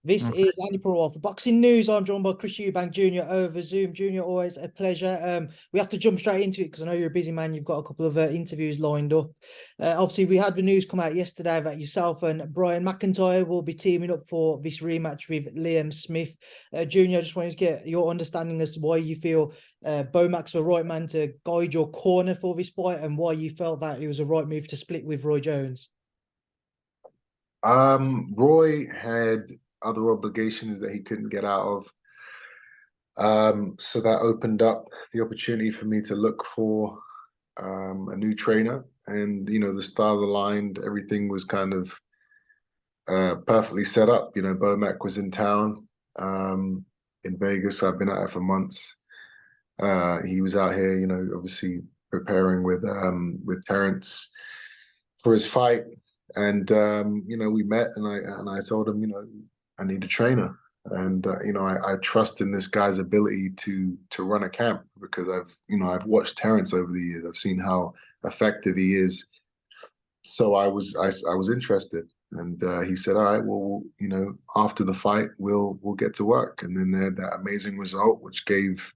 This Okay. is Andi Purewal for Boxing News. I'm joined by Eubank Jr. over Zoom. Junior, always a pleasure. We have to jump straight into it because I know you're a busy man. You've got a couple of interviews lined up. Obviously, we had the news come out yesterday that yourself and Brian McIntyre will be teaming up for this rematch with Liam Smith. Junior, I just wanted to get your understanding as to why you feel Bomac's the right man to guide your corner for this fight and why you felt that it was a right move to split with Roy Jones. Roy had other obligations that he couldn't get out of. So that opened up the opportunity for me to look for a new trainer. And, the stars aligned. Everything was kind of perfectly set up. Bomac was in town in Vegas. I've been out here for months. He was out here, obviously preparing with Terrence for his fight. And we met, and I told him, I need a trainer, and I trust in this guy's ability to run a camp because I've watched Terrence over the years. I've seen how effective he is. So I was interested, and he said, "All right, well, after the fight, we'll get to work." And then they had that amazing result, which gave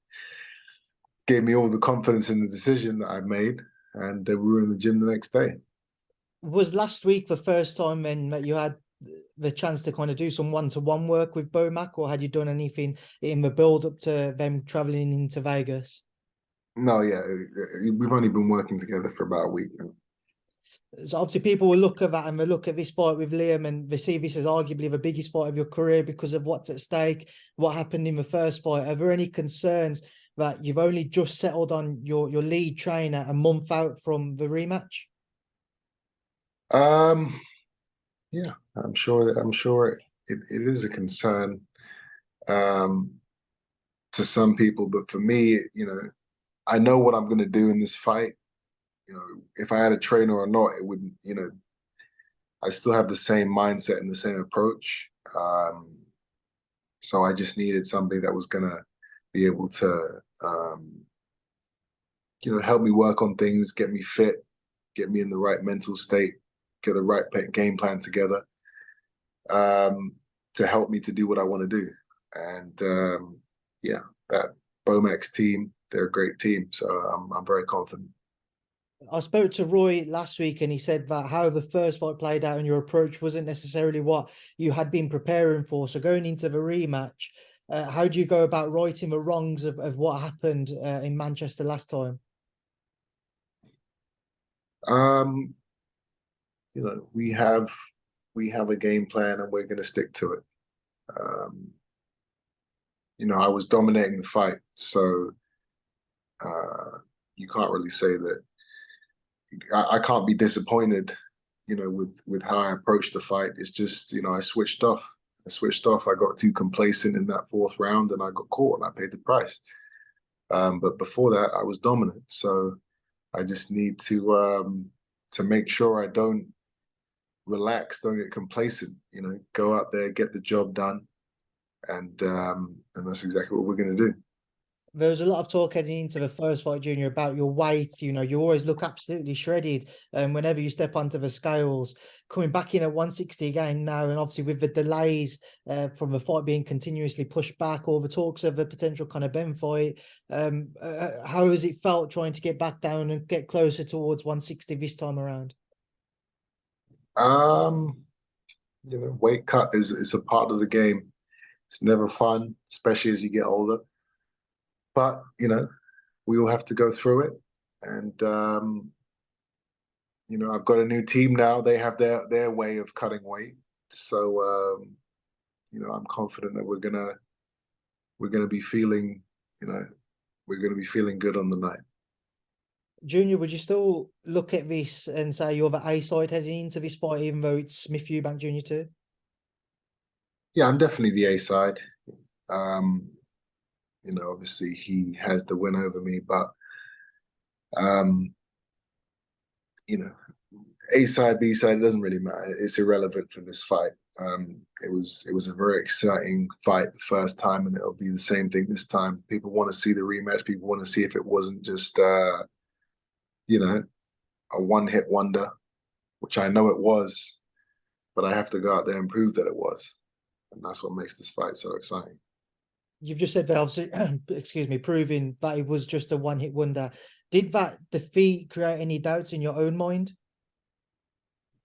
me all the confidence in the decision that I made, and we were in the gym the next day. Was last week the first time when you had the chance to kind of do some one-to-one work with Bomac, or had you done anything in the build up to them traveling into Vegas? No, yeah, we've only been working together for about a week now. So obviously people will look at that and they look at this fight with Liam and they see this as arguably the biggest fight of your career because of what's at stake, what happened in the first fight. Are there any concerns that you've only just settled on your lead trainer a month out from the rematch? Yeah, I'm sure it is a concern to some people, but for me, I know what I'm going to do in this fight. If I had a trainer or not, it wouldn't. I still have the same mindset and the same approach. So I just needed somebody that was going to be able to, help me work on things, get me fit, get me in the right mental state, get the right game plan together. To help me to do what I want to do. And yeah, that Bomac's team, they're a great team. So I'm very confident. I spoke to Roy last week and he said that how the first fight played out and your approach wasn't necessarily what you had been preparing for. So going into the rematch, how do you go about righting the wrongs of what happened in Manchester last time? We have a game plan and we're going to stick to it. I was dominating the fight, so you can't really say that. I can't be disappointed, with how I approached the fight. It's just, I switched off. I got too complacent in that fourth round and I got caught and I paid the price. But before that, I was dominant. So I just need to make sure I don't relax, don't get complacent, go out there, get the job done. And that's exactly what we're going to do. There was a lot of talk heading into the first fight, Junior, about your weight. You always look absolutely shredded whenever you step onto the scales. Coming back in at 160 again now, and obviously with the delays from the fight being continuously pushed back, all the talks of a potential Conor Benn fight, how has it felt trying to get back down and get closer towards 160 this time around? Weight cut is a part of the game. It's never fun, especially as you get older. But, we all have to go through it. And, I've got a new team now. They have their way of cutting weight. So, I'm confident that we're gonna be feeling, we're gonna be feeling good on the night. Junior, would you still look at this and say you're the A side heading into this fight, even though it's Smith Eubank Jr. too? Yeah, I'm definitely the A side. Obviously he has the win over me, but A side, B side, it doesn't really matter. It's irrelevant for this fight. It was a very exciting fight the first time, and it'll be the same thing this time. People want to see the rematch. People want to see if it wasn't just a one-hit wonder, which I know it was, but I have to go out there and prove that it was. and that's what makes this fight so exciting. You've just said that obviously, excuse me, proving that it was just a one-hit wonder. Did that defeat create any doubts in your own mind?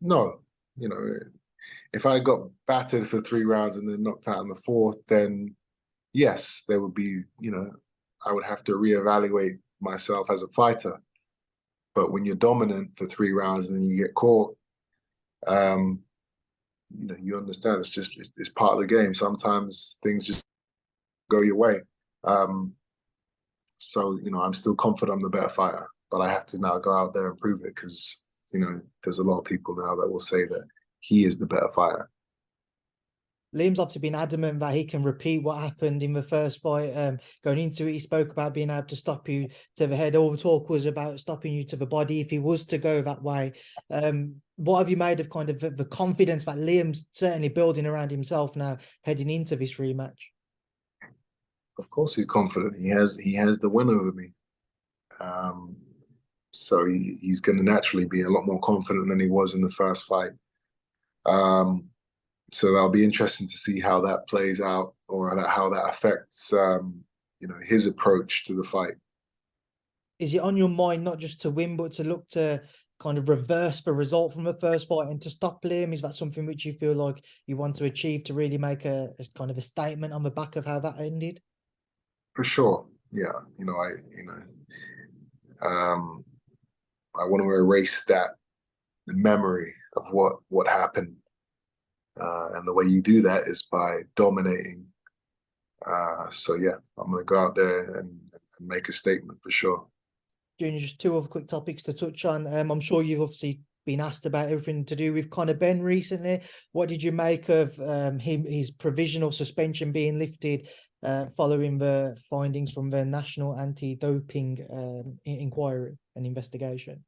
No, you know, if I got battered for 3 rounds and then knocked out in the fourth, then yes, there would be, I would have to reevaluate myself as a fighter. But when you're dominant for 3 rounds and then you get caught, you understand it's part of the game. Sometimes things just go your way. So, I'm still confident I'm the better fighter, but I have to now go out there and prove it because, there's a lot of people now that will say that he is the better fighter. Liam's obviously been adamant that he can repeat what happened in the first fight. Going into it, he spoke about being able to stop you to the head. All the talk was about stopping you to the body if he was to go that way. What have you made of kind of the confidence that Liam's certainly building around himself now heading into this rematch? Of course, he's confident. He has the win over me. So he's going to naturally be a lot more confident than he was in the first fight. So that'll be interesting to see how that plays out, or how that affects, his approach to the fight. Is it on your mind not just to win, but to look to kind of reverse the result from the first fight and to stop Liam? Is that something which you feel like you want to achieve to really make a kind of a statement on the back of how that ended? For sure, yeah. I want to erase the memory of what happened. And the way you do that is by dominating. So yeah, I'm going to go out there and make a statement for sure. Junior, just two other quick topics to touch on. I'm sure you've obviously been asked about everything to do with Conor Benn recently. What did you make of his provisional suspension being lifted following the findings from the National Anti-Doping Inquiry and investigation?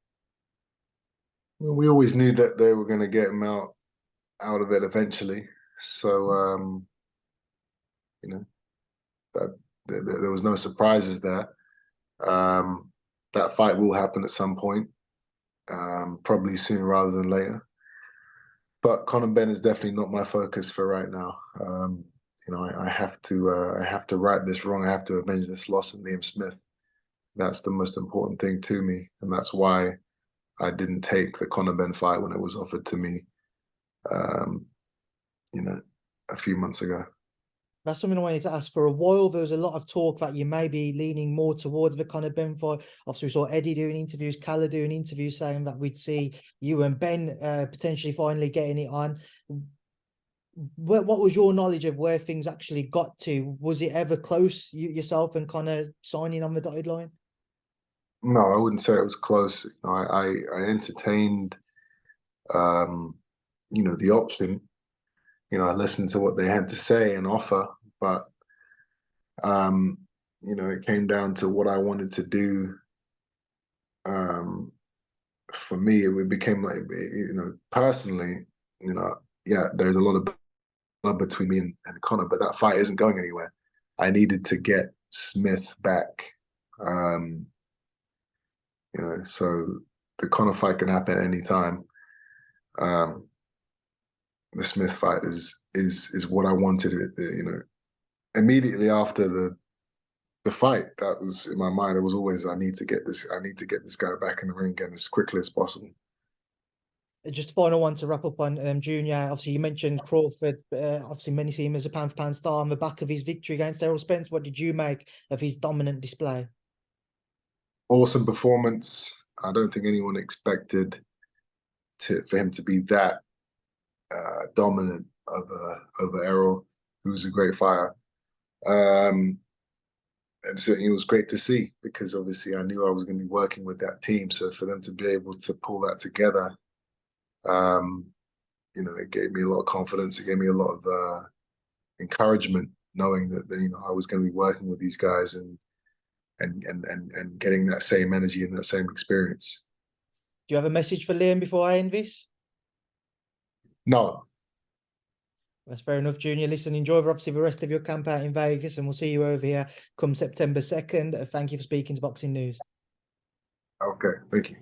Well, we always knew that they were going to get him out of it eventually. So that there was no surprises there. That fight will happen at some point, probably sooner rather than later. But Conor Benn is definitely not my focus for right now. I have to right this wrong. I have to avenge this loss in Liam Smith. That's the most important thing to me, and that's why I didn't take the Conor Benn fight when it was offered to me, a few months ago. That's something I wanted to ask for a while. There was a lot of talk that you may be leaning more towards the Conor Benn fight. Obviously, we saw Eddie doing interviews, Calla doing interviews, saying that we'd see you and Ben potentially finally getting it on. What was your knowledge of where things actually got to? Was it ever close, yourself and Conor signing on the dotted line? No, I wouldn't say it was close. I entertained, the option. I listened to what they had to say and offer, but it came down to what I wanted to do. For me, it became like, personally, yeah, there's a lot of blood between me and Conor, but that fight isn't going anywhere. I needed to get Smith back. So the Conor fight can happen at any time. The Smith fight is what I wanted. Immediately after the fight, that was in my mind. It was always, I need to get this guy back in the ring again as quickly as possible. Just a final one to wrap up on Junior. Obviously, you mentioned Crawford. Obviously, many see him as a pound-for-pound star on the back of his victory against Errol Spence. What did you make of his dominant display? Awesome performance. I don't think anyone expected for him to be that dominant over Errol, who's a great fighter. And so it was great to see, because obviously I knew I was going to be working with that team. So for them to be able to pull that together, it gave me a lot of confidence. It gave me a lot of encouragement, knowing that I was going to be working with these guys and getting that same energy and that same experience. Do you have a message for Liam before I end this? No. That's fair enough, Junior. Listen, enjoy obviously the rest of your camp out in Vegas, and we'll see you over here come September 2nd. Thank you for speaking to Boxing News. Okay, thank you.